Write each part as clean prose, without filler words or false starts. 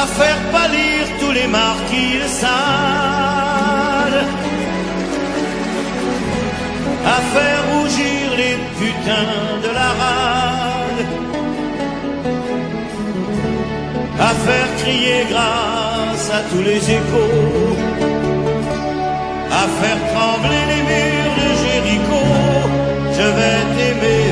à faire pâlir tous les marquis de Sade, à faire rougir les putains de la rade, à faire crier grâce à tous les échos, à faire trembler les murs de Jéricho. Je vais t'aimer.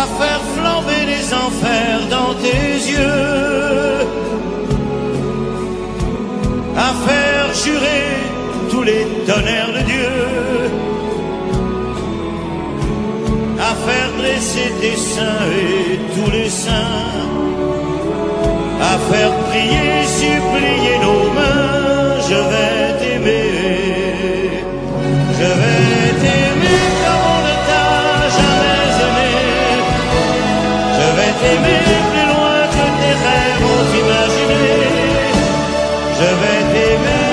À faire flamber les enfers dans tes yeux, à faire jurer tous les tonnerres de Dieu, à faire dresser tes seins et tous les saints, à faire prier, supplier nos mains. Je vais t'aimer, je vais t'aimer comme on ne t'a jamais aimé. Je vais t'aimer plus loin que tes rêves ont imaginé. Je vais t'aimer,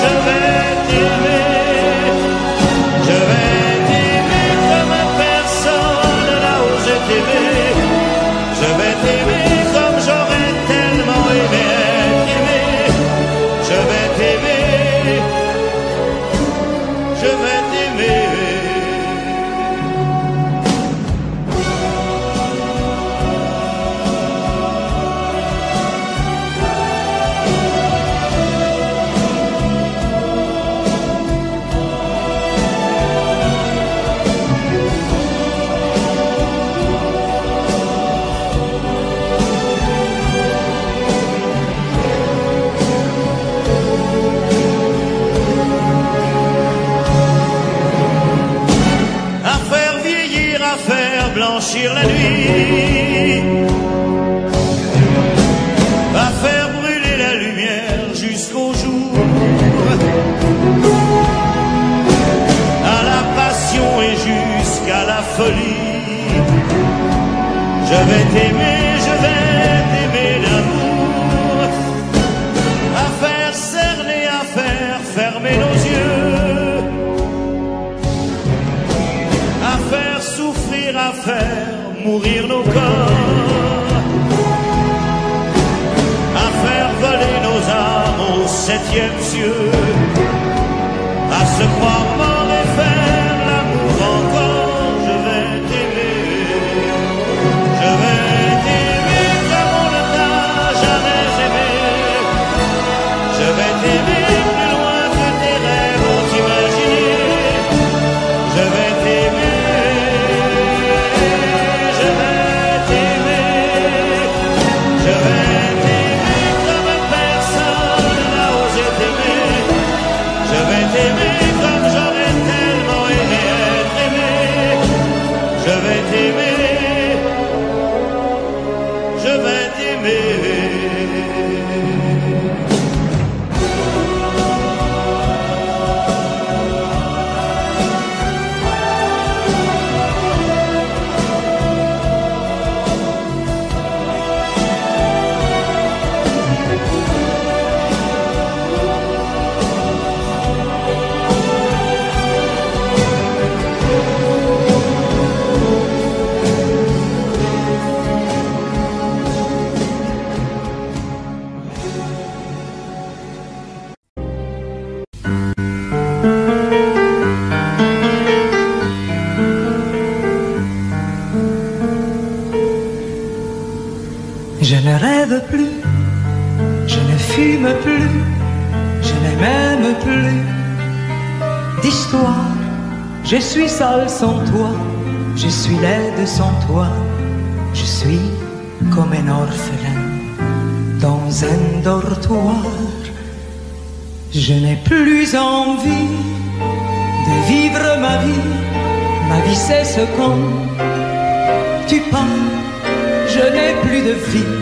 je vais t'aimer, je vais t'aimer comme personne n'a osé t'aimer. Je vais t'aimer comme j'aurais tellement aimé être aimé. Je vais t'aimer, je vais t'aimer. Blanchir la nuit, à faire brûler la lumière jusqu'au jour, à la passion et jusqu'à la folie. Je vais t'aimer, je vais t'aimer d'amour, à faire cerner, à faire fermer nos yeux, à faire souffrir, à faire mourir nos corps, à faire voler nos âmes au septième cieux, à se croire mort et faire l'amour encore. Je vais t'aimer, je vais t'aimer comme on ne t'a jamais aimé. Je vais t'aimer plus loin que tes rêves ont imaginé. Je vais t'aimer, je vais t'aimer comme personne n'a osé t'aimer. Je vais t'aimer comme j'aurais tellement aimé être aimé. Je vais t'aimer, je vais t'aimer. Je ne rêve plus, je ne fume plus, je ne m'aime plus d'histoire. Je suis seul sans toi, je suis laide sans toi, je suis comme un orphelin dans un dortoir. Je n'ai plus envie de vivre ma vie cesse quand tu pars. Je n'ai plus de vie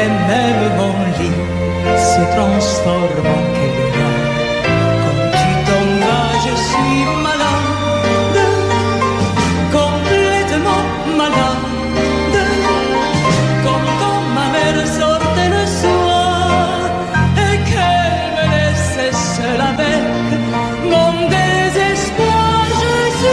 et même mon lit se transforme en quéda. Quand tu t'en vas, je suis malade, complètement malade. Comme quand ma mère sortait le soir et qu'elle me laissait seule avec mon désespoir. Je suis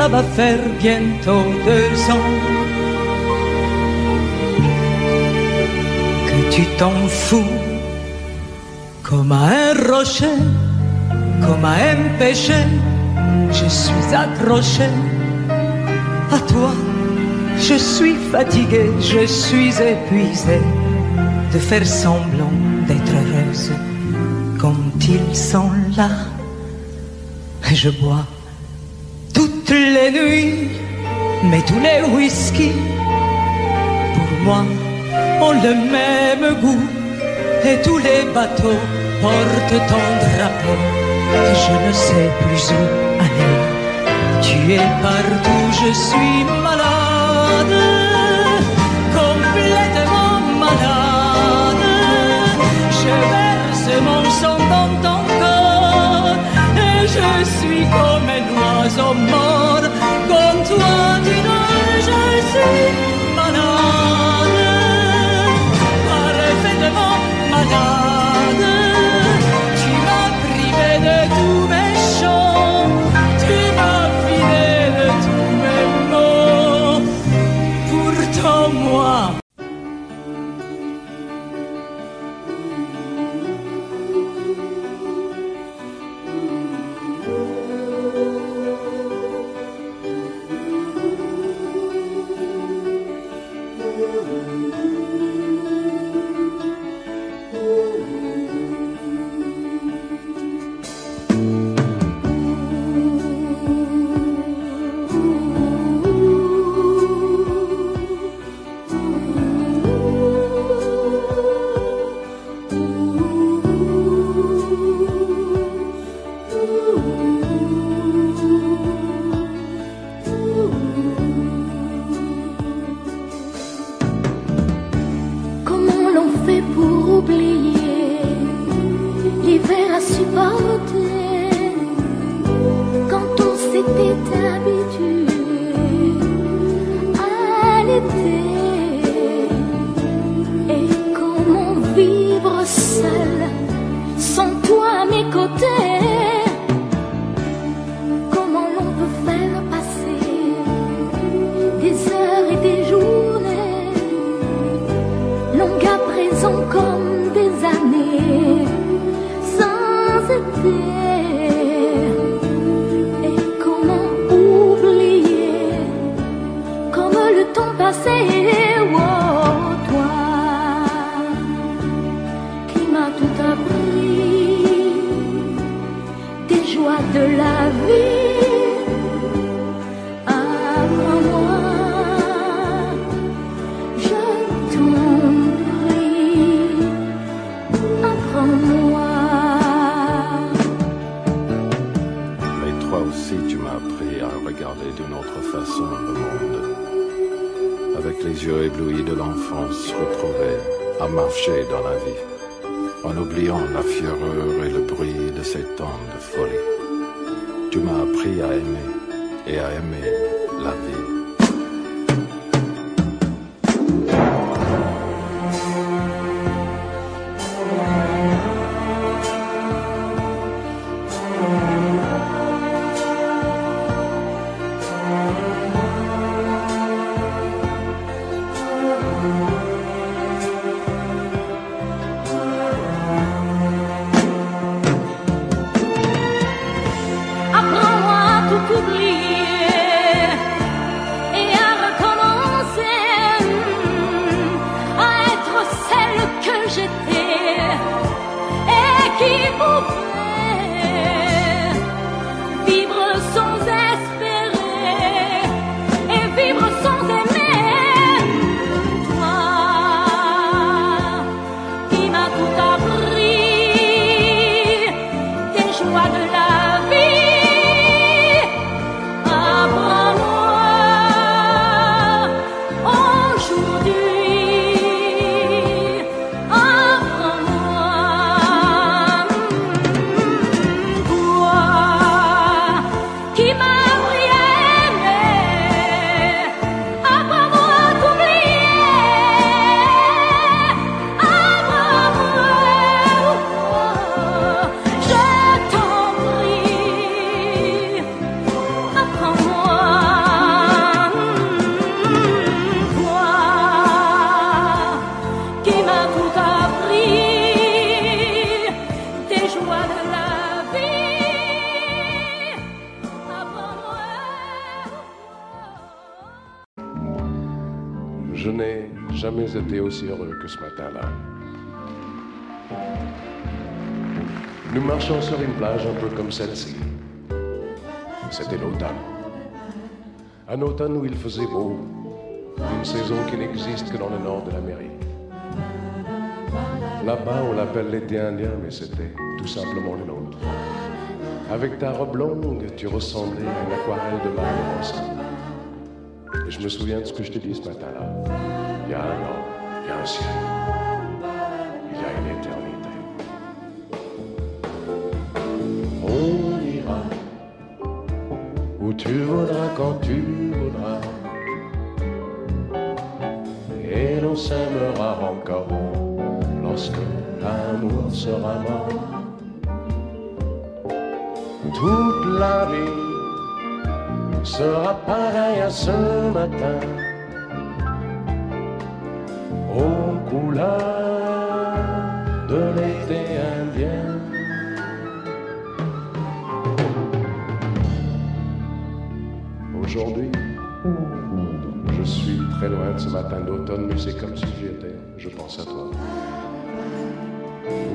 ça va faire bientôt 2 ans que tu t'en fous comme à un rocher, comme à un péché. Je suis accroché à toi, je suis fatigué, je suis épuisé de faire semblant d'être heureuse quand ils sont là. Et je bois toutes les nuits, mais tous les whisky pour moi ont le même goût. Et tous les bateaux portent ton drapeau, et je ne sais plus où aller. Tu es partout, je suis malade, complètement malade. Je verse mon sang dans ton corps, et je suis comme un oiseau mort. Comme toi tu nages, je suis malade, parfaitement malade. Tu m'as privé de tous mes chants, tu m'as vidé de tous mes mots. Pourtant moi, vivre sans espérer et vivre sans aimer. Toi jamais été aussi heureux que ce matin-là. Nous marchions sur une plage un peu comme celle-ci. C'était l'automne. Un automne où il faisait beau, une saison qui n'existe que dans le nord de l'Amérique. Là-bas, on l'appelle l'été indien, mais c'était tout simplement le nôtre. Avec ta robe longue, tu ressemblais à une aquarelle de Mario Rossi. Et je me souviens de ce que je te dis ce matin-là. Il y a un an, il y a un siècle, il y a une éternité. On ira où tu voudras, quand tu voudras, et l'on s'aimera encore lorsque l'amour sera mort. Toute la vie sera pareille à ce matin, aux couleurs de l'été indien. Aujourd'hui, je suis très loin de ce matin d'automne, mais c'est comme si j'y étais. Je pense à toi.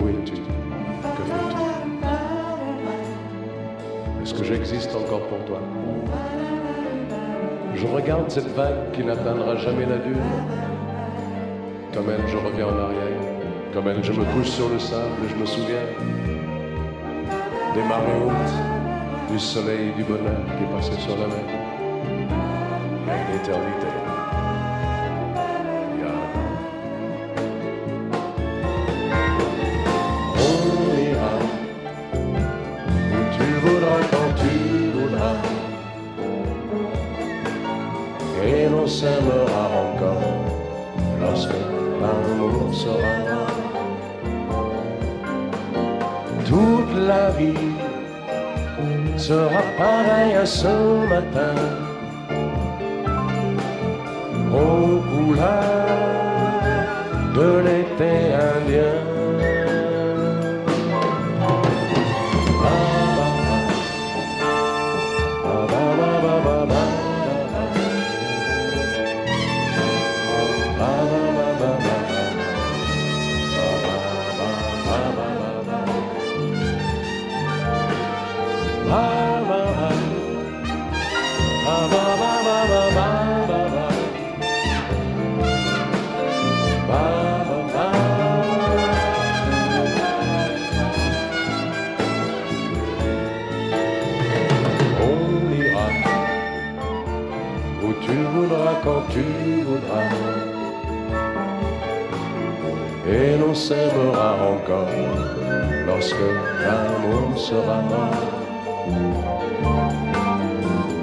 Où es-tu? Que fais-tu? Est-ce que j'existe encore pour toi? Je regarde cette vague qui n'atteindra jamais la dune. Comme elle, je reviens en arrière. Comme elle, je me couche sur le sable et je me souviens des marées hautes, du soleil et du bonheur qui passaient sur la mer. Il y a une éternité. Il y a un an. On ira où tu voudras, quand tu voudras, et l'on s'aimera encore lorsque l'amour sera là. Toute la vie sera pareille à ce matin, aux couleurs de l'été indien. Quand tu voudras, et l'on s'aimera encore lorsque l'amour sera mort.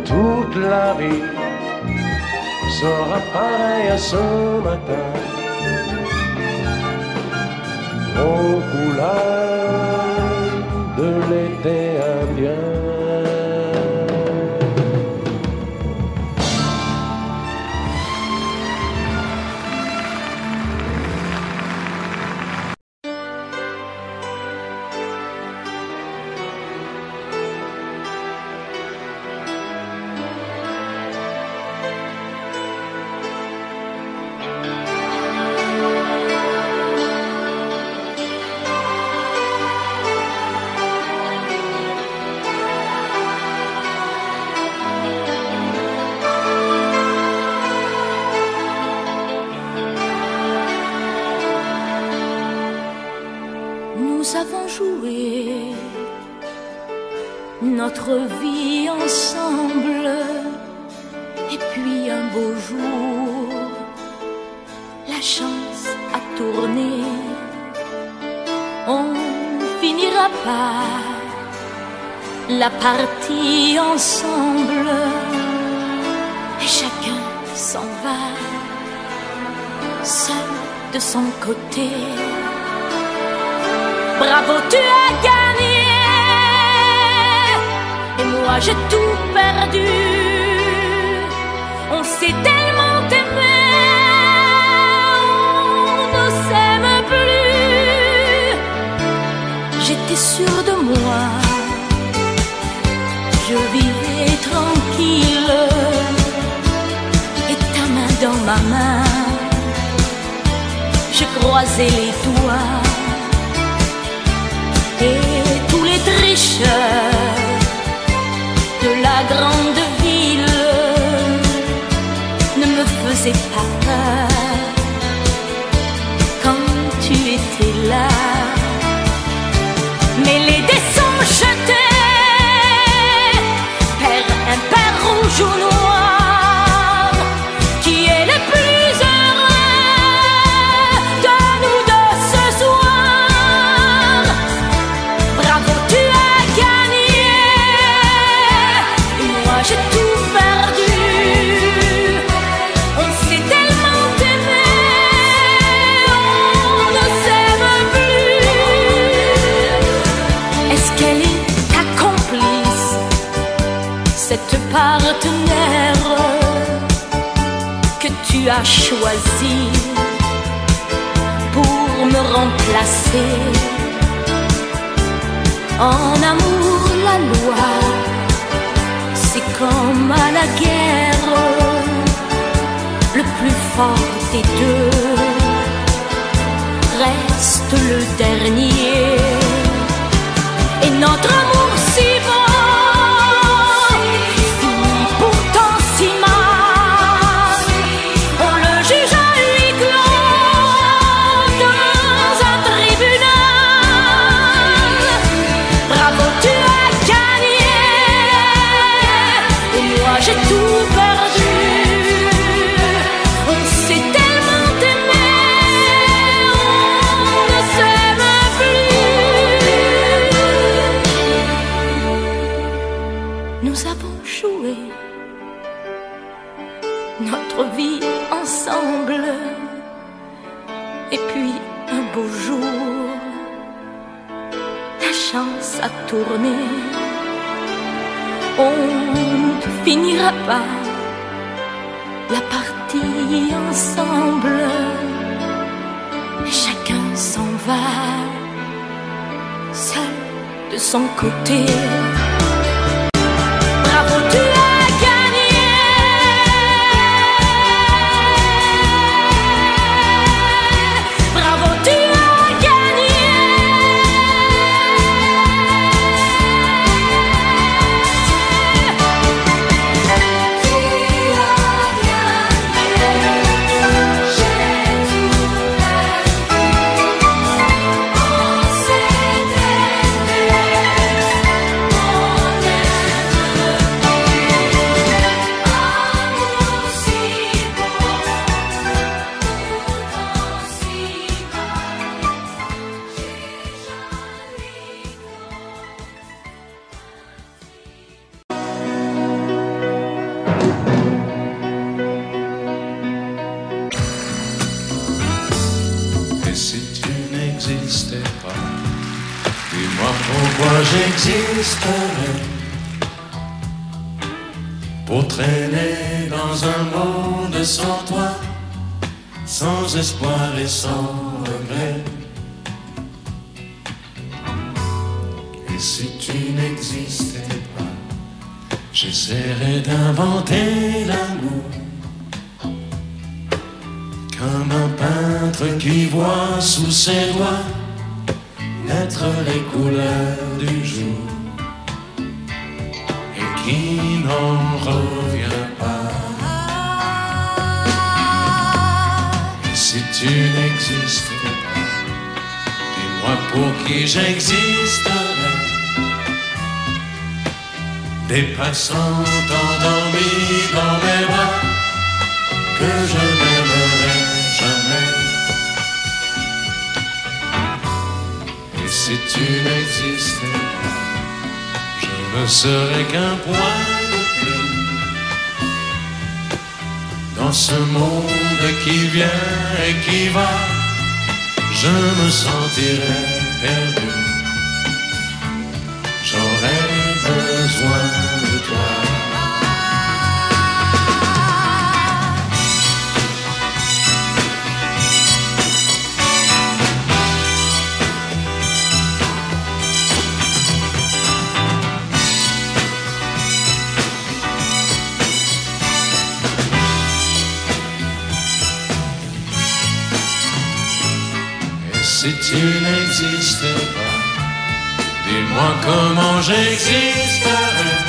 Toute la vie sera pareille à ce matin, aux couleurs de l'été indien. Nous avons joué notre vie ensemble, et puis un beau jour, la chance a tourné. On finira par la partie ensemble, et chacun s'en va, seul de son côté. Bravo, tu as gagné, et moi j'ai tout perdu. On s'est tellement aimé, on ne s'aime plus. J'étais sûre de moi, je vivais tranquille, et ta main dans ma main, je croisais les doigts. Et tous les tricheurs de la grande ville ne me faisaient pas peur quand tu étais là. Mais les dés sont jetés, père impair, rouge ou noir, qui est le plus heureux de nous deux ce soir. Bravo, tu as gagné, et moi j'ai tout perdu. On s'est tellement aimé, on ne s'aime plus. Est-ce qu'elle est ta complice, cette partenaire que tu as choisi pour me remplacer? En amour, la loi, c'est comme à la guerre, le plus fort des deux reste le dernier. Et notre amour si beau finit pourtant si mal. On le juge à huis clos dans un tribunal. Bravo, tu as gagné, et moi j'ai tout perdu. On s'est tellement aimé, on ne s'aime plus. Nous avons joué notre vie ensemble, et puis un beau jour, la chance a tourné. On ne finira pas la partie ensemble, et chacun s'en va seul de son côté. Bravo, tu as gagné, bravo, tu as gagné. Et si tu n'existais pas, dis-moi pourquoi j'existerais. Pour traîner dans un monde sans toi, sans espoir et sans regret. Et si tu n'existais pas, j'essaierais d'inventer l'amour, comme un peintre qui voit sous ses doigts naître les couleurs du jour et qui n'en revient pas. Et si tu n'existais pas, dis-moi pour qui j'existerais. Des passants endormis dans mes bras que je n'aimerais jamais. Et si tu n'existais pas, je ne serais qu'un point de plus dans ce monde qui vient et qui va. Je me sentirais perdu, j'aurais besoin de toi. si tu n'existais pas, dis-moi comment j'existerais.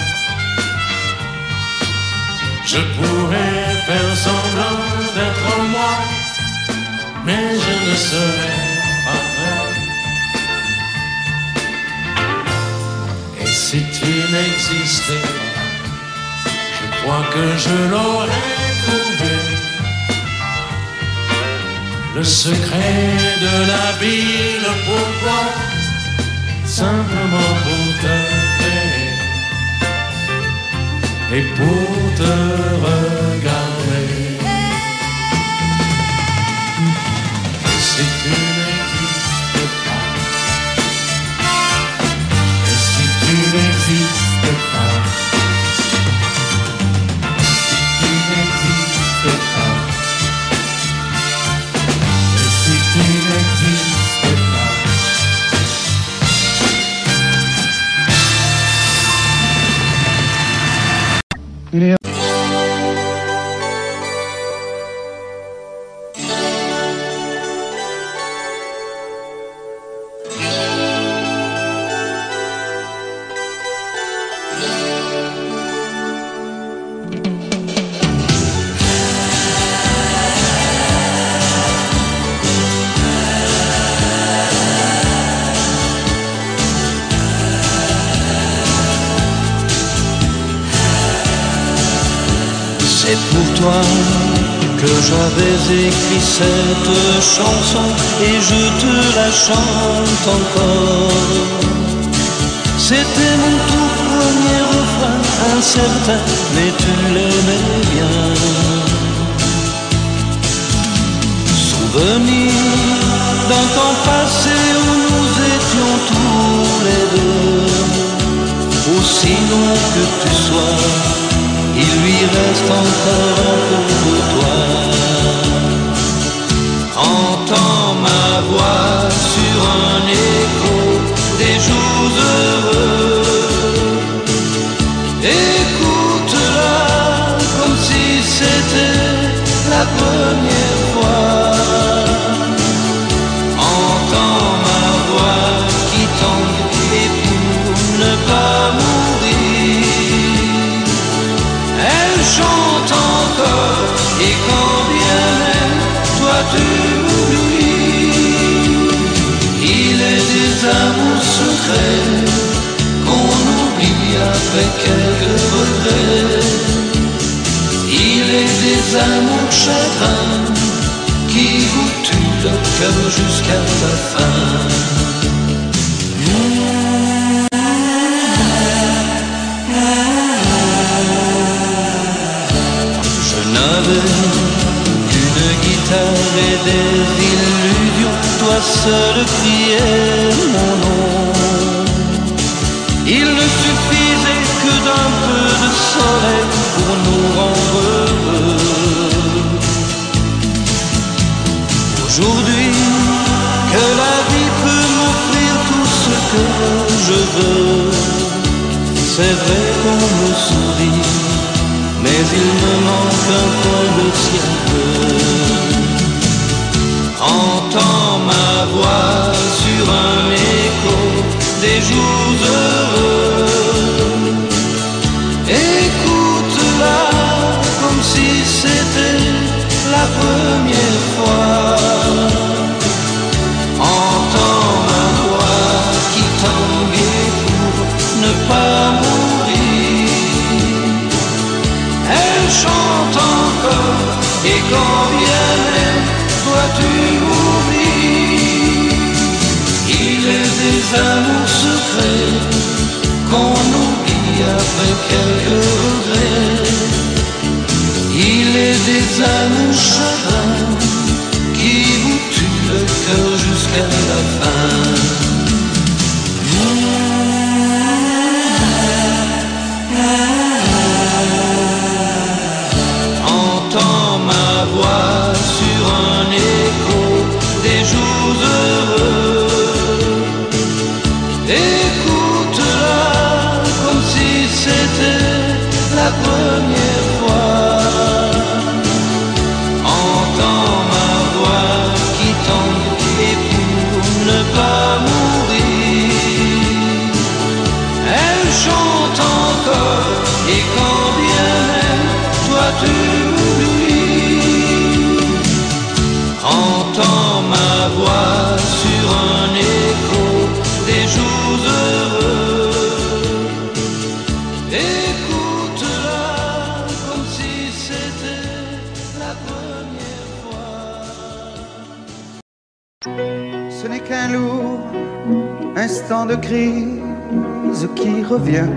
Je pourrais faire semblant d'être moi, mais je ne serais pas vrai. Et si tu n'existais pas, je crois que je l'aurais trouvé. Le secret de la ville, pourquoi? Simplement pour t'aimer et pour te regarder. Et si tu n'existes pas, et si tu n'existes pas, si tu n'existes pas, et si tu n'existes pas. C'est pour toi que j'avais écrit cette chanson et je te la chante encore. C'était mon tout premier refrain, incertain, mais tu l'aimais bien. Souvenir d'un temps passé où nous étions tous les deux. Aussi long que tu sois, il lui reste encore un peu de toi. Entends ma voix sur un écho des jours heureux. Écoute-la comme si c'était la première fois. Entends ma voix qui tangue et pour ne pas mourir, elle chante encore, et quand bien même toi tu m'oublies. Il est des amours secrets qu'on oublie après quelques regrets. Il est des amours chagrins qui vous tuent le cœur jusqu'à la fin. Une guitare et des illusions, toi seul criais mon nom. Il ne suffisait que d'un peu de soleil pour nous rendre heureux. Aujourd'hui, que la vie peut m'offrir tout ce que je veux, c'est vrai qu'on me sourit, mais il me manque un coin de ciel bleu. Entends ma voix sur un écho des jours heureux. Écoute-la comme si c'était la première fois. Entends ma voix qui tangue pour ne pas mourir. Elle chante encore, et quand bien même toi tu m'oublies. Il est des amours secrets qu'on oublie après quelques regrets. Il est des amours chagrins qui vous tuent le cœur jusqu'à la fin. Entends ma voix sur un écho des jours heureux. Écoute-la comme si c'était la première fois. Entends ma voix qui tangue et pour ne pas mourir. Elle chante encore, et quand bien même toi tu m'oublies, entends ma voix sur un écho des jours heureux. Écoute-la comme si c'était la première fois. Ce n'est qu'un lourd instant de crise qui revient.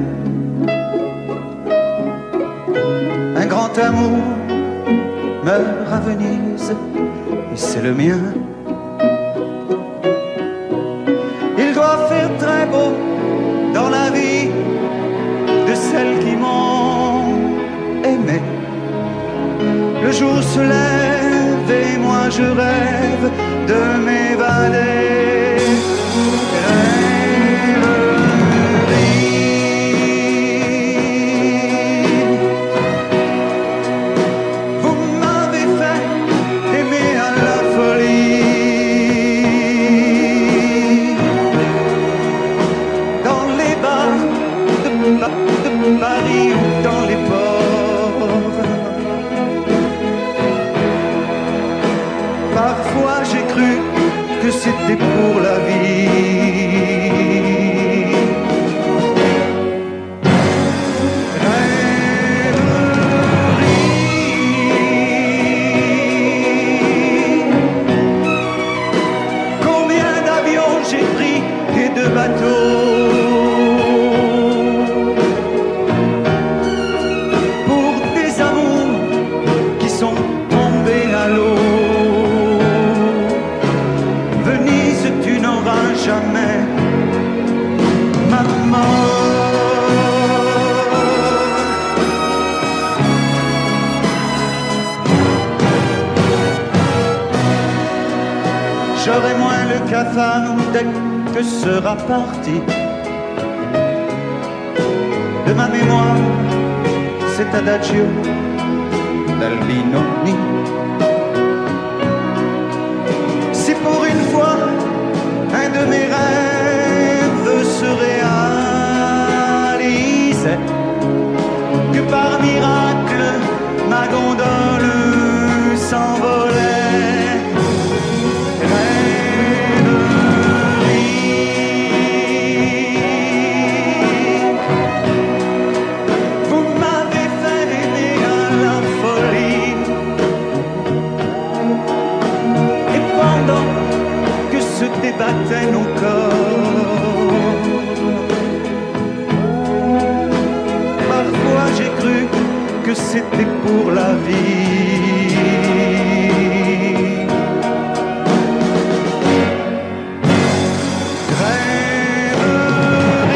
Un grand amour meurt à Venise et c'est le mien. Il doit faire très beau dans la vie de celles qui m'ont aimé. Le jour se lève et moi je rêve de m'évader. Vous m'avez fait aimer à la folie. Dans les bars de Paris ou dans les ports, parfois j'ai cru que c'était pour la vie. Rêverie. Combien d'avions j'ai pris et de bateaux pour des amours qui sont tombés à l'eau. Venise, tu n'auras jamais ma mort. J'aurai moins le cafard dès que sera parti de ma mémoire cet adagio d'Albinoni. Si pour une fois un de mes rêves se réalisait, que par miracle ma gondole s'envolait. Rêverie. Vous m'avez fait aimer à la folie. Et pendant que se débattaient nos corps, parfois j'ai cru que c'était pour la vie.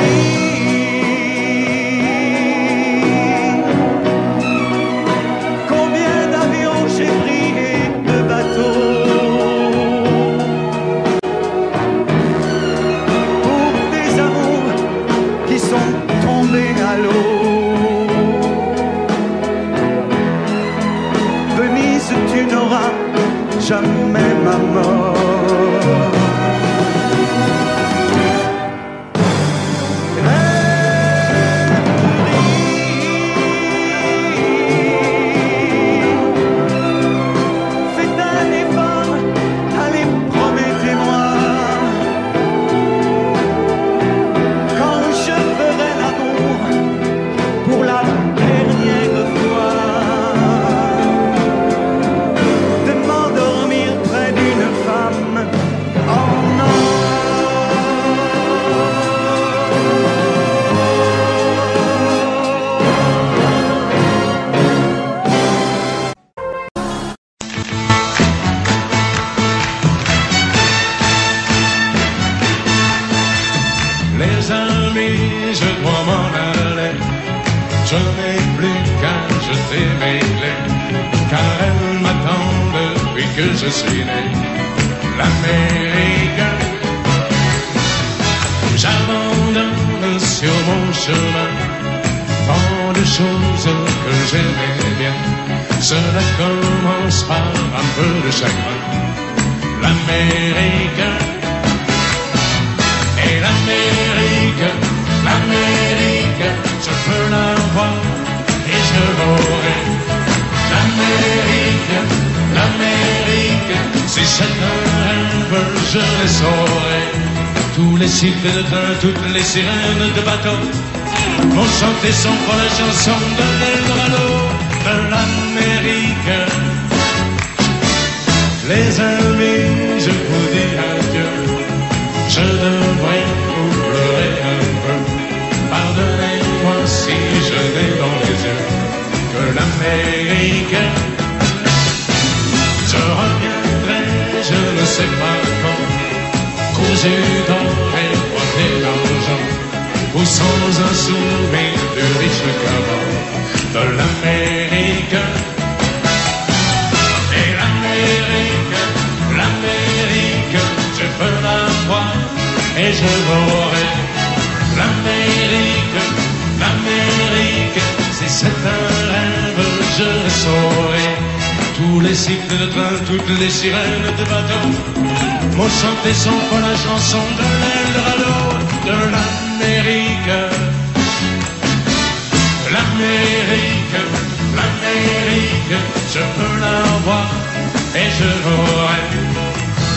Rêverie. Combien d'avions j'ai pris et de bateaux pour des amours qui sont tombés à l'eau. Venise, tu n'auras jamais ma mort. Faites un effort, allez, promettez-moi, quand je ferai l'amour pour la dernière fois, de m'endormir près d'une femme en or. Les amis, je dois m'en aller. Je n'ai plus qu'à jeter mes clés, car elles m'attendent depuis que je suis né. L'Amérique, j'abandonne sur mon chemin tant de choses que j'aimais bien. Cela commence par un peu de chagrin. L'Amérique, saurai. L'Amérique, l'Amérique, si c'est un rêve, je le saurai. Tous les cycles de train, toutes les sirènes de bateau vont chanter son pour la chanson de l'Eldorado de l'Amérique. Les amis, je vous dis adieu. Je devrais vous pleurer un peu. Pardonnez-moi si je n'ai dans les yeux que l'Amérique. Je reviendrai, je ne sais pas quand, cousu d'or et coiffé d'argent, ou sans un souvenir du riche caveau de l'Amérique. Et l'Amérique, l'Amérique, je peux la voir et je l'aurai. L'Amérique, l'Amérique, si c'est un rêve, je le saurai. Tous les cycles de train, toutes les sirènes de bateau m'ont chanté son pour la chanson de l'Eldorado de l'Amérique. L'Amérique, l'Amérique, je peux la voir et je l'aurai.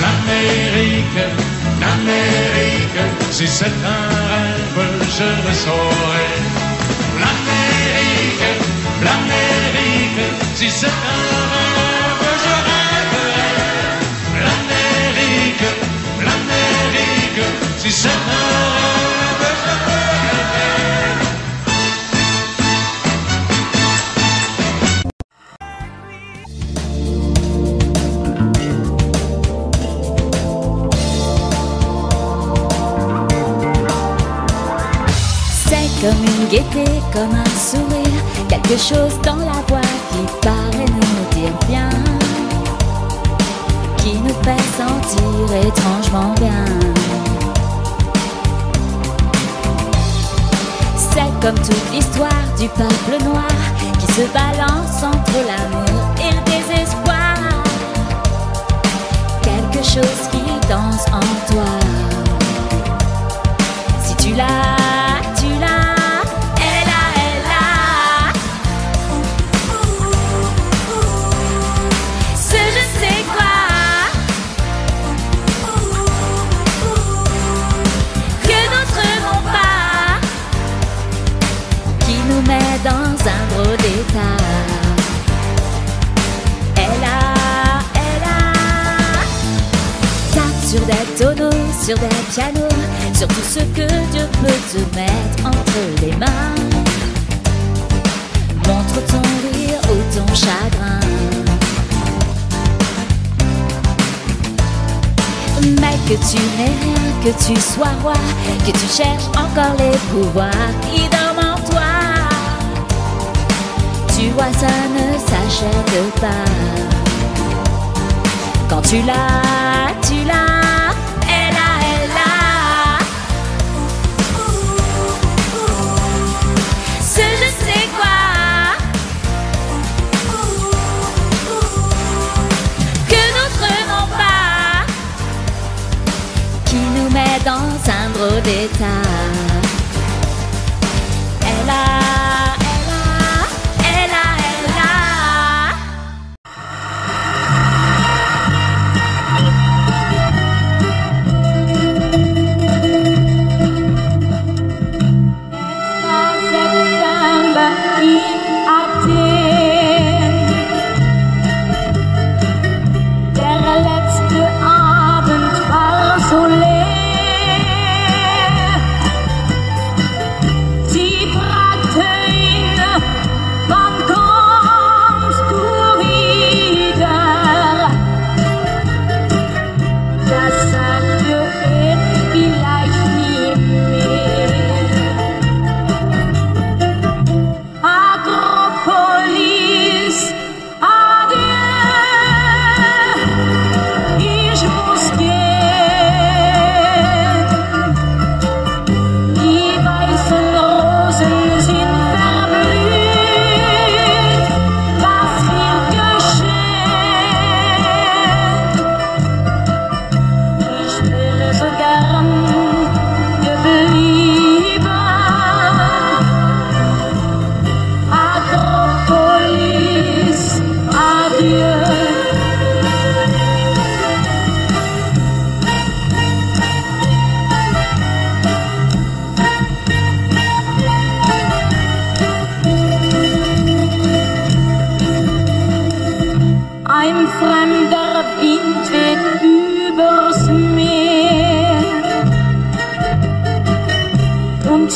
L'Amérique, l'Amérique, si c'est un rêve, je le saurai. L'Amérique, l'Amérique, si c'est un rêve, je rêverai. L'Amérique, l'Amérique, si c'est un rêve, je rêverai. Comme une gaieté, comme un sourire, quelque chose dans la voix qui paraît nous dire bien, qui nous fait sentir étrangement bien. C'est comme toute l'histoire du peuple noir qui se balance entre l'amour et le désespoir. Quelque chose qui danse en toi. Si tu l'as, tu l'as. Dans un drôle d'état. Elle a tape sur des tonneaux, sur des pianos, sur tout ce que Dieu peut te mettre entre les mains. Montre ton rire ou ton chagrin. Mais que tu n'aies rien, que tu sois roi, que tu cherches encore les pouvoirs qui dorment en toi. Tu vois, ça ne s'achète pas. Quand tu l'as, tu l'as. Elle a. Ce je sais quoi que d'autres n'ont pas, qui nous met dans un drôle d'état. Elle a. Sie fragte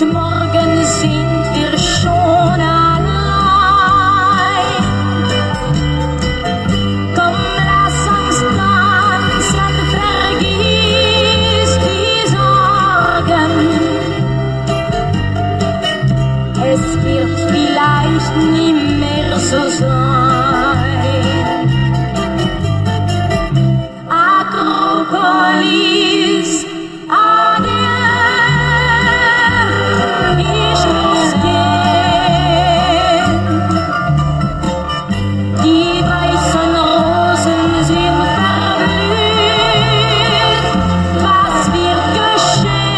und morgen sind wir schon allein. Komm, lass uns tanzen, vergiss die Sorgen. Es wird vielleicht nie mehr so sein. Akropolis, adieu, ich muss gehen. Die weißen Rosen sind verblüht, was wird geschehen?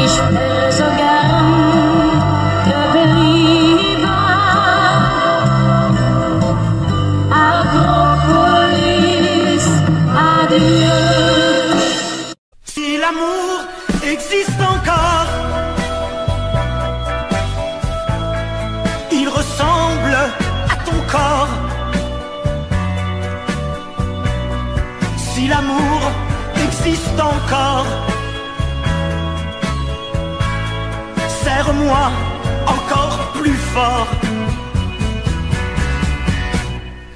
Ich wäre so gern geblieben. Akropolis, adieu. Si l'amour existe encore, il ressemble à ton corps. Si l'amour existe encore, serre-moi encore plus fort.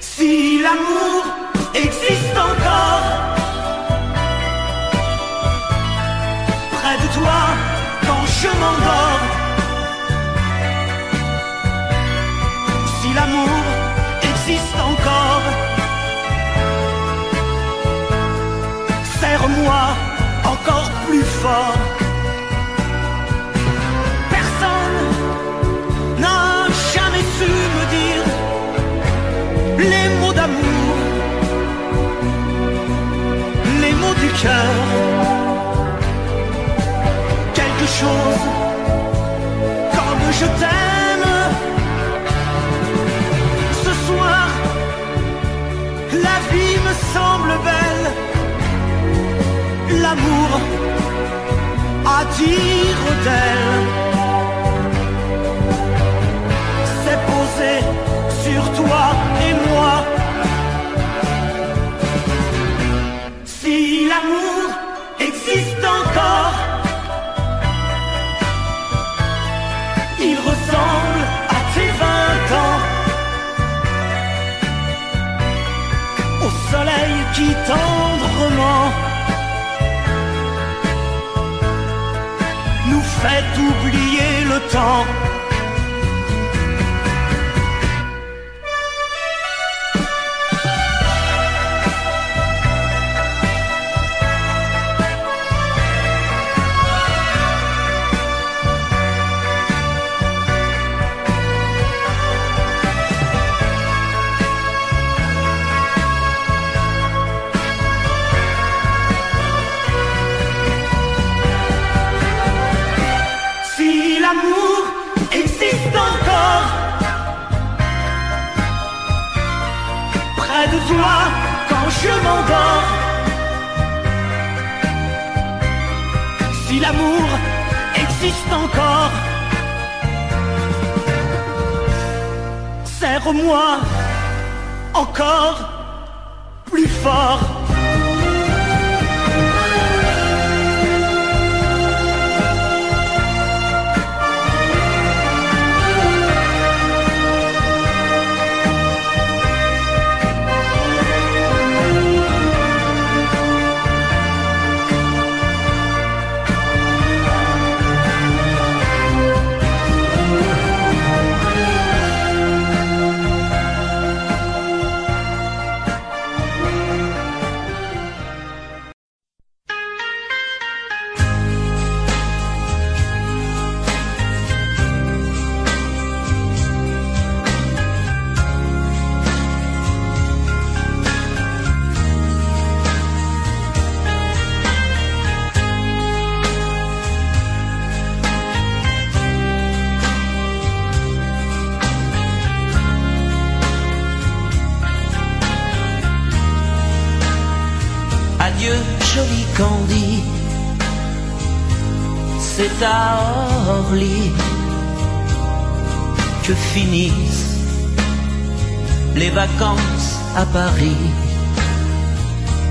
Si l'amour existe encore, près de toi quand je m'endors. Si l'amour existe encore, serre-moi encore plus fort. Personne n'a jamais su me dire les mots d'amour, les mots du cœur. Quelque chose comme je t'aime. Ce soir, la vie me semble belle. L'amour attire d'elle. C'est posé sur toi et moi. Si l'amour existe encore, il ressemble à tes 20 ans, au soleil qui tendrement nous fait oublier le temps. Si l'amour existe encore, près de toi quand je m'endors. Si l'amour existe encore, serre-moi encore plus fort. Adieu, joli Candy, c'est à Orly que finissent les vacances à Paris.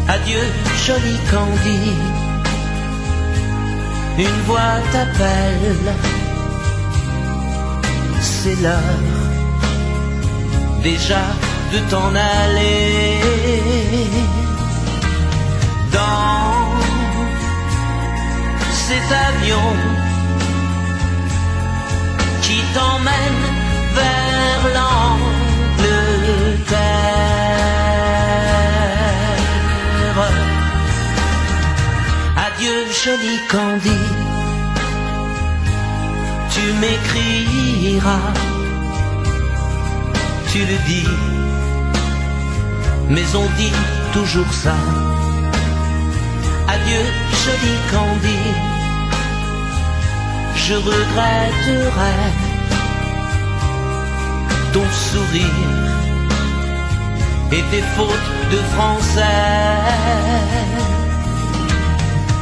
Adieu, joli Candy, une voix t'appelle, c'est l'heure déjà de t'en aller. Dans cet avion qui t'emmène vers l'Angleterre. Adieu joli Candy, tu m'écriras, tu le dis, mais on dit toujours ça. Adieu joli Candy, je regretterai ton sourire et tes fautes de français.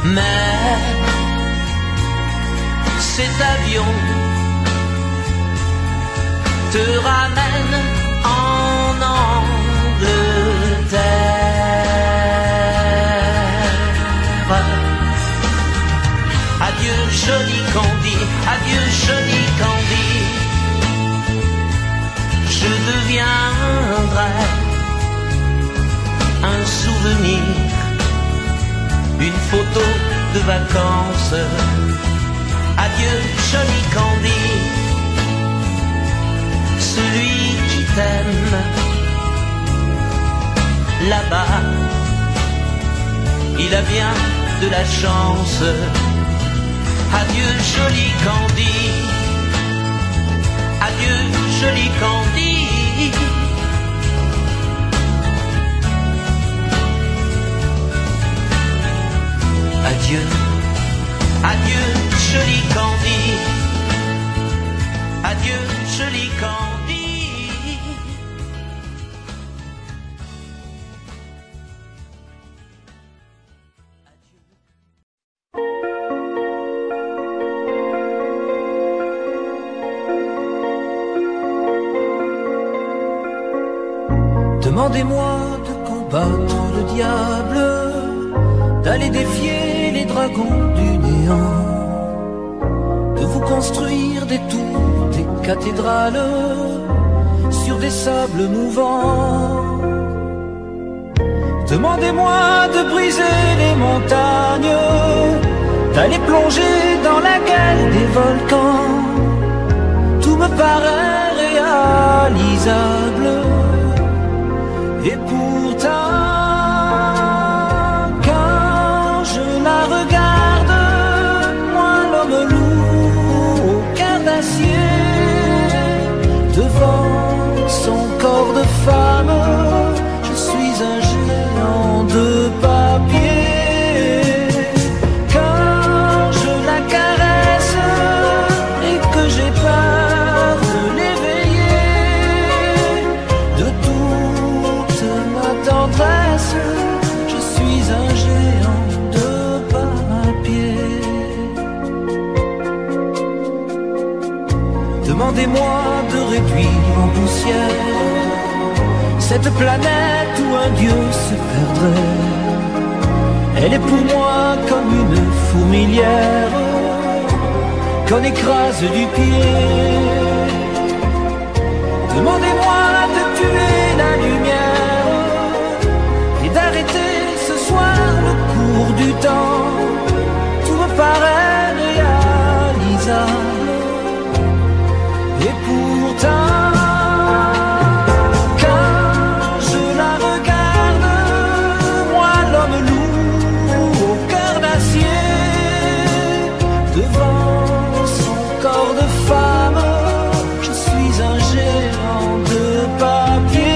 Mais cet avion te ramène en Angleterre. Adieu joli Candy, adieu joli Candy, je deviendrai un souvenir, une photo de vacances. Adieu joli Candy, celui qui t'aime là-bas, il a bien de la chance. Adieu joli Candy, adieu joli Candy. Adieu, adieu joli Candy, adieu joli Candy. Demandez-moi de combattre le diable, d'aller défier les dragons du néant, de vous construire des tours, des cathédrales sur des sables mouvants. Demandez-moi de briser les montagnes, d'aller plonger dans la gueule des volcans. Tout me paraît réalisable, et pourtant quand je la regarde, moi l'homme lourd au cœur d'acier, devant son corps de femme, je suis un géant de papier. Quand je la caresse et que j'ai peur de l'éveiller de toute ma tendresse, je suis un géant de papier. Demandez-moi de réduire en poussière cette planète où un dieu se perdrait. Elle est pour moi comme une fourmilière qu'on écrase du pied. Demandez-moi de tuer la lumière et d'arrêter ce soir le cours du temps. Tout me paraît réalisable, et pourtant femme, je suis un géant de papier.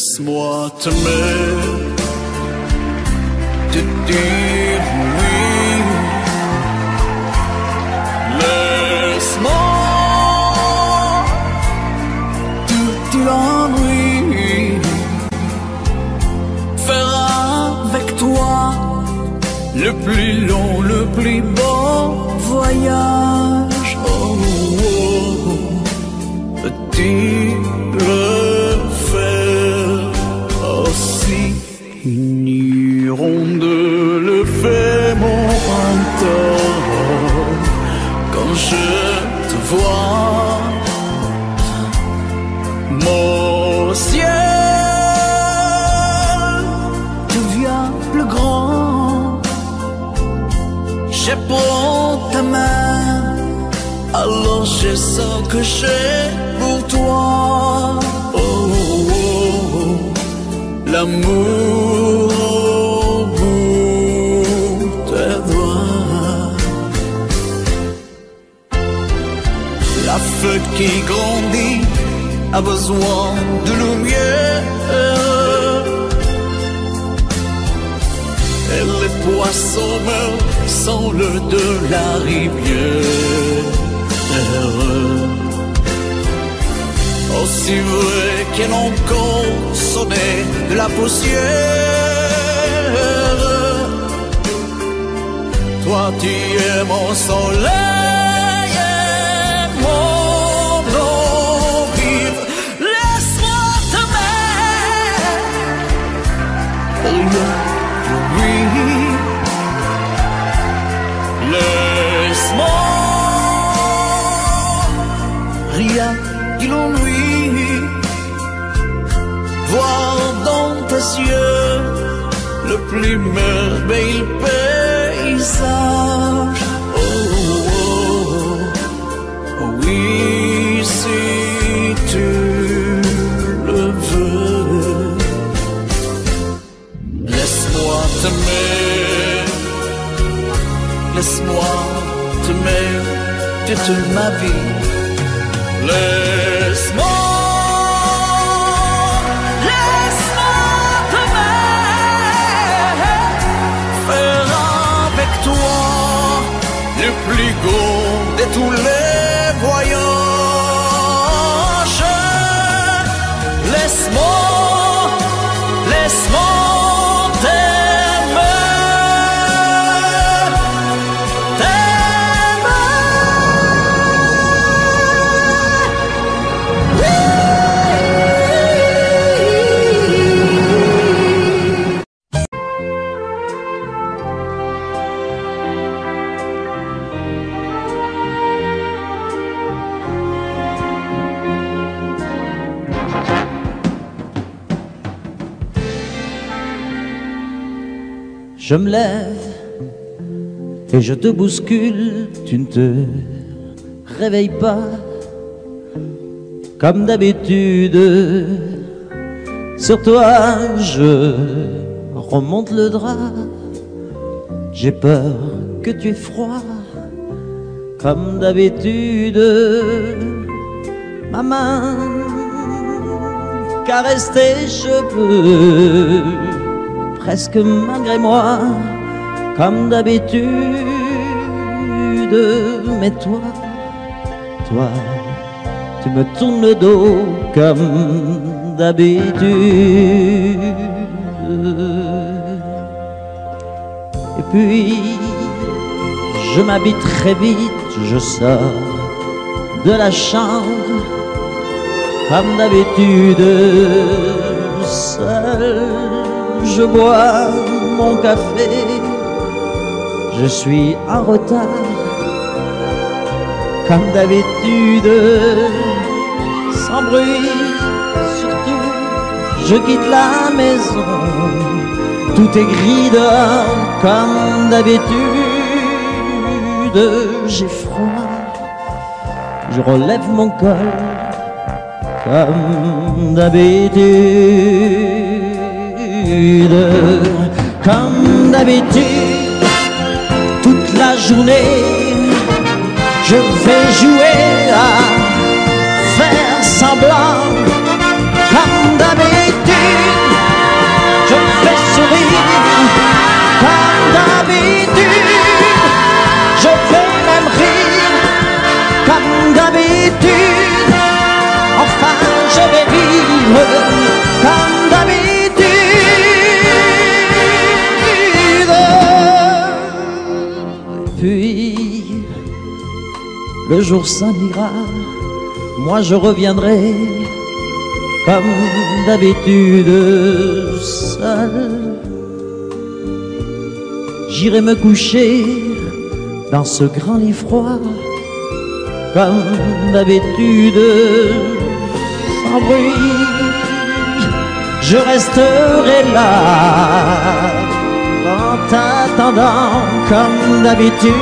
Laisse-moi t'aimer, te dire oui. Laisse-moi te dire oui. Faire avec toi le plus long, le plus beau voyage. Oh, oh, oh. Petit une hirondelle fait mon printemps quand je te vois. Mon ciel devient plus grand. Je prends ta main, alors je sens que j'ai pour toi. L'amour au bout des doigts. La feuille qui grandit a besoin de lumière. Et les poissons meurent sans l'eau de la rivière. Aussi vrai qu'elle encore sonnait de la poussière. Toi tu es mon soleil et mon eau vive. Laisse-moi t'aimer, oui. Laisse-moi rien que l'ennui, voir dans tes yeux le plus merveilleux paysage. Oh, oh, oh, oui, si tu le veux. Laisse-moi t'aimer, laisse-moi t'aimer toute ma vie. Laisse-moi le plus beau de tous les voyages. Laisse-moi t'aimer, Je me lève et je te bouscule, tu ne te réveilles pas comme d'habitude. Sur toi je remonte le drap, j'ai peur que tu aies froid comme d'habitude. Ma main caresse tes cheveux, presque malgré moi, comme d'habitude. Mais toi, tu me tournes le dos comme d'habitude. Et puis, je m'habille très vite, je sors de la chambre, comme d'habitude, seul. Je bois mon café, je suis en retard, comme d'habitude, sans bruit, surtout, je quitte la maison, tout est gris dehors, comme d'habitude, j'ai froid, je relève mon col, comme d'habitude. Comme d'habitude, toute la journée, je vais jouer à faire semblant. Comme d'habitude, le jour s'en ira, moi je reviendrai comme d'habitude seul. J'irai me coucher dans ce grand lit froid comme d'habitude sans bruit. Je resterai là en t'attendant comme d'habitude.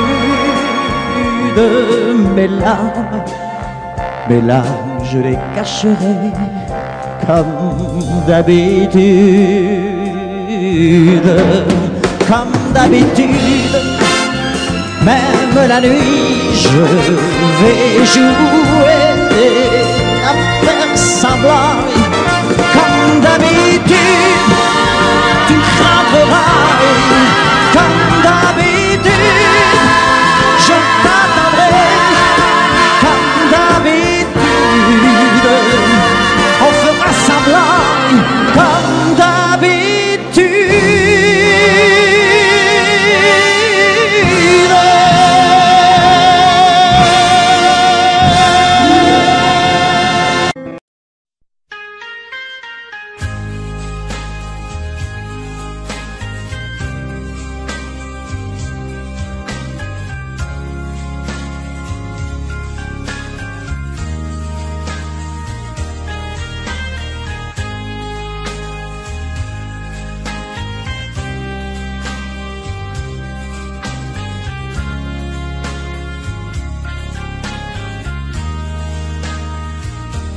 Mes larmes, je les cacherai comme d'habitude. Comme d'habitude, même la nuit, je vais jouer à faire semblant. Comme d'habitude, tu frapperas. Comme d'habitude, je t'attendrai. Comme d'habitude, on fera semblant. Comme d'habitude.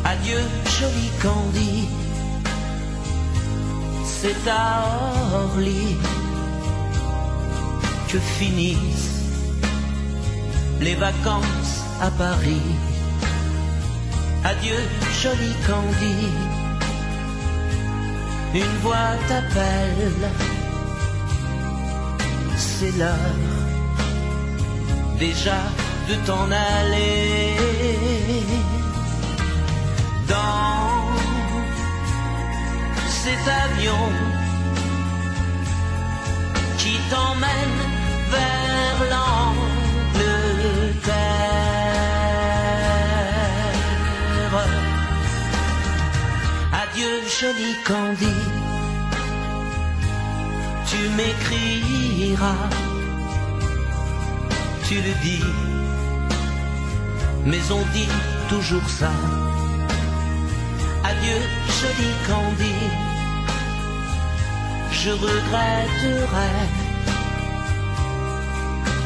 Adieu, joli Candy, c'est à Orly que finissent les vacances à Paris. Adieu, joli Candy, une voix t'appelle, c'est l'heure déjà de t'en aller. Dans cet avion qui t'emmène vers l'Angleterre. Adieu, joli Candy, tu m'écriras, tu le dis, mais on dit toujours ça. Adieu, joli Candy, je regretterai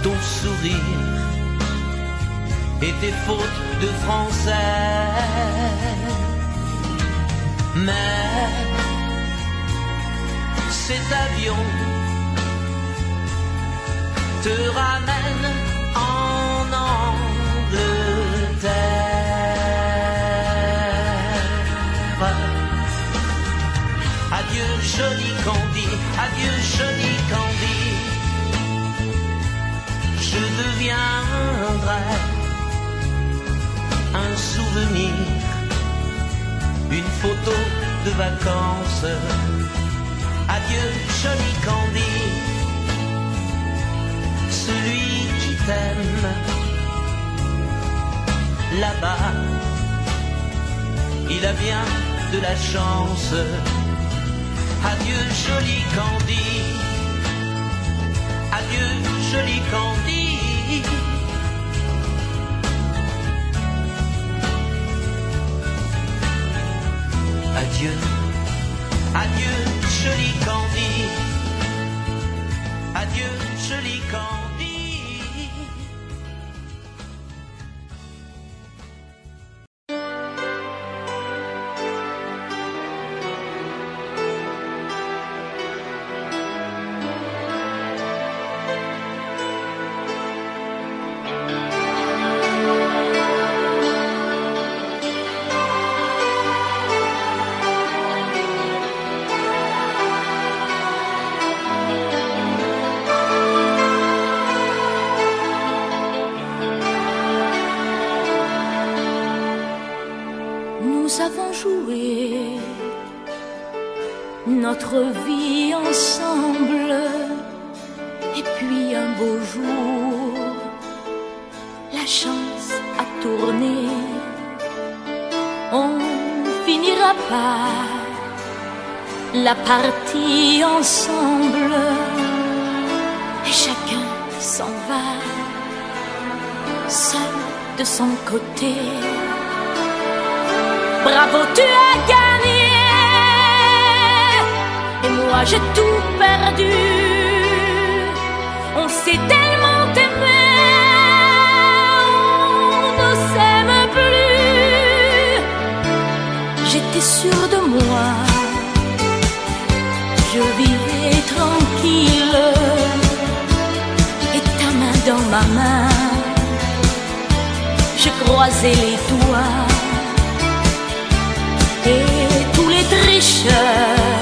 ton sourire et tes fautes de français. Mais cet avion te ramène en Angleterre. Adieu, joli Candy, adieu, joli Candy, je deviendrai un souvenir, une photo de vacances. Adieu, joli Candy, celui qui t'aime là-bas, il a bien de la chance. Adieu, joli Candy, adieu, joli Candy. Adieu, adieu, joli Candy, adieu, joli Candy. Nous avons joué notre vie ensemble, et puis un beau jour, la chance à tourner, on finira par la partie ensemble et chacun s'en va, seul de son côté. Bravo, tu as gagné et moi j'ai tout perdu. On s'est tellement aimé, on ne s'aime plus. J'étais sûre de moi, je vivais tranquille et ta main dans ma main, je croisais les doigts et tous les tricheurs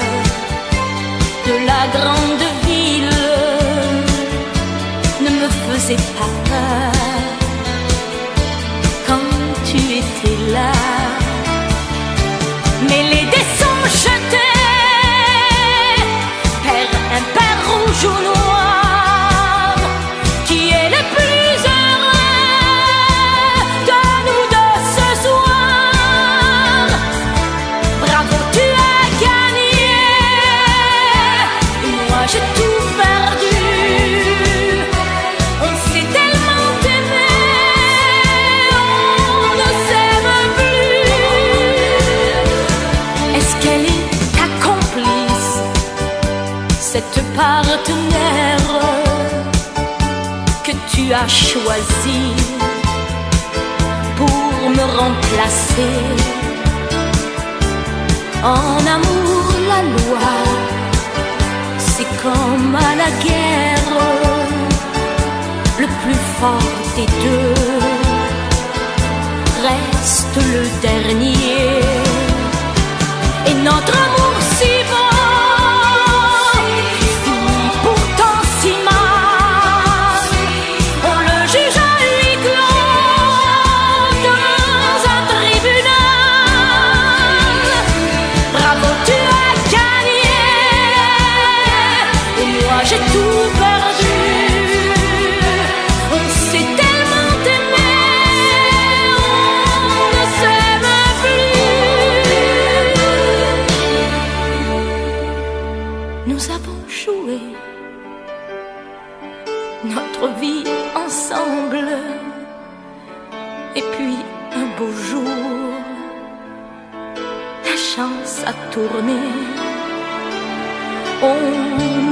de la grande ville ne me faisaient pas peur quand tu étais là. Mais les dés sont jetés, père impair, rouge ou noir, qui est le plus heureux de nous deux ce soir. Bravo, tu as gagné, et moi j'ai tout perdu. On s'est tellement aimé, on ne s'aime plus. Est-ce qu'elle est ta complice, cette partenaire que tu as choisi pour me remplacer? En amour, la loi, c'est comme à la guerre, le plus fort des deux reste le dernier. Et notre amour si beau finit pourtant si mal. On le juge à huis clos dans un tribunal. Bravo, tu as gagné et moi j'ai tout perdu. On s'est tellement aimé, on ne s'aime plus. Nous avons joué notre vie ensemble, et puis un beau jour, la chance a tourné. On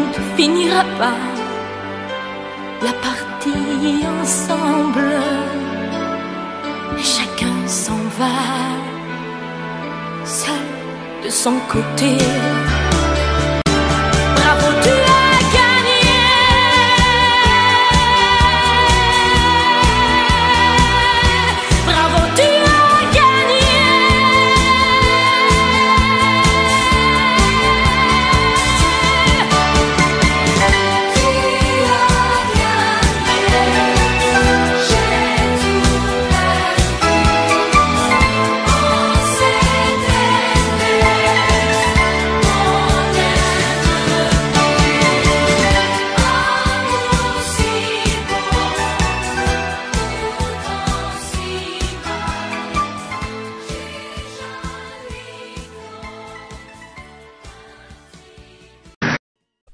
ne finira pas la partie ensemble, et chacun s'en va, seul de son côté. Bravo, tu as gagné, bravo, tu as gagné.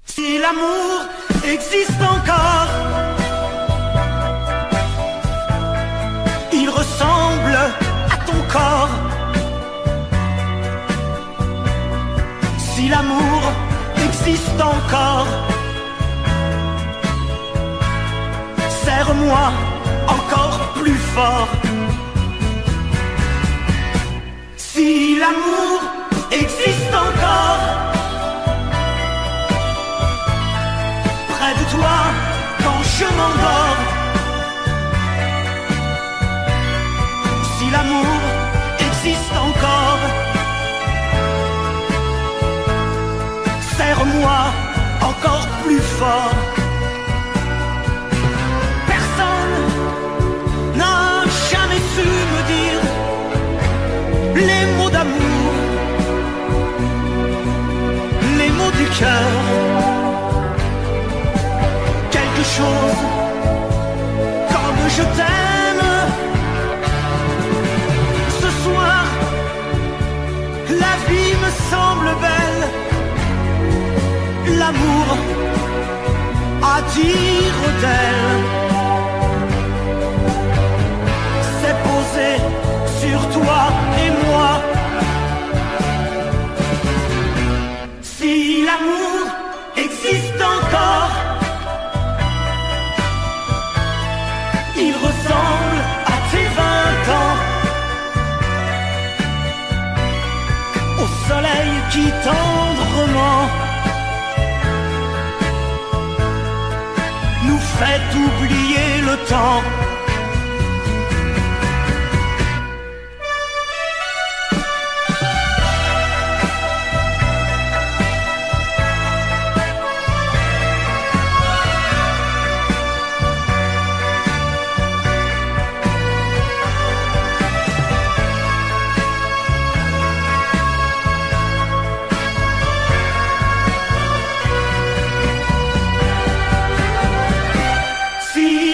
Si l'amour existe encore, il ressemble à ton corps. Si l'amour existe encore, serre-moi encore plus fort. Si l'amour existe encore, près de toi quand je m'endors. Si l'amour existe encore, serre-moi encore plus fort. Personne n'a jamais su me dire les mots d'amour l'amour à dire d'elle, c'est posé sur toi et moi. Si l'amour existe encore, il ressemble à tes 20 ans, au soleil qui tendrement nous fait oublier le temps.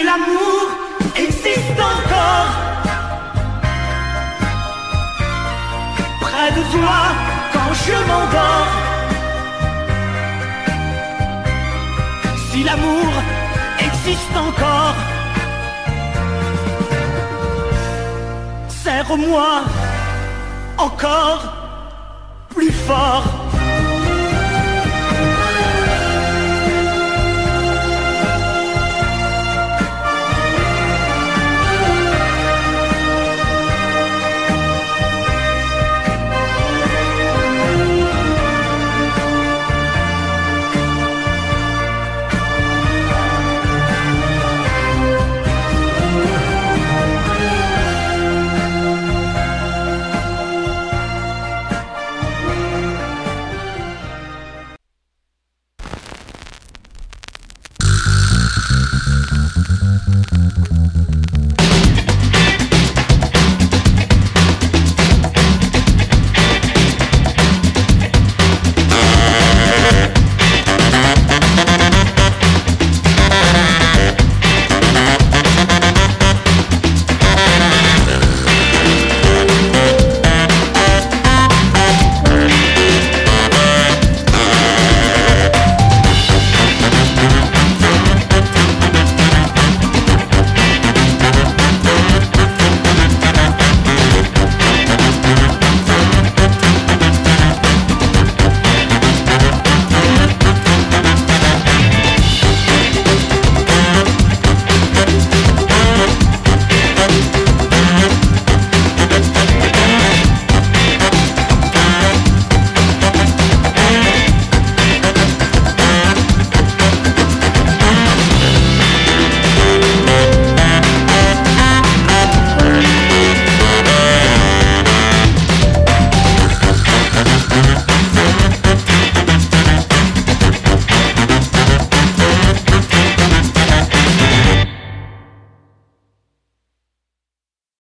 L'amour existe encore, près de toi quand je m'endors. Si l'amour existe encore, serre-moi encore plus fort.